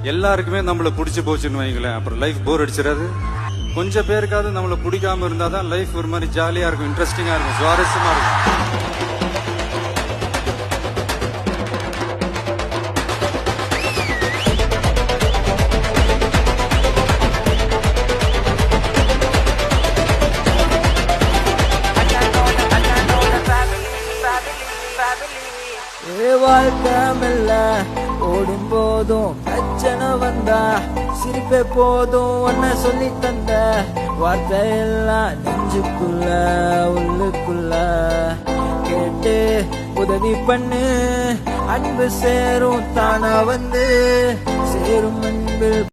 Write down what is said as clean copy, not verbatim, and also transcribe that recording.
எல்லாருக்குமே நம்மள பிடிச்சு போச்சுன்னு வைங்களேன், அப்புறம் லைஃப் போர் அடிச்சிடாது. கொஞ்சம் பேருக்காவது நம்மள பிடிக்காம இருந்தாதான் லைஃப் ஒரு மாதிரி ஜாலியா இருக்கும், இன்ட்ரெஸ்டிங்கா இருக்கும், சுவாரஸ்யமா இருக்கும். வாழ்க்கை மெல்ல ஓடும் போதும் பிரச்சனை வந்தா சிரிப்பே போதும். ஒன்ன சொல்லி தந்த வார்த்தை எல்லாம் நெஞ்சுக்குள்ள உள்ளுக்குள்ள கேட்டு உதவி பண்ணு. அன்பு சேரும் தானா வந்து சேரும் அன்பில்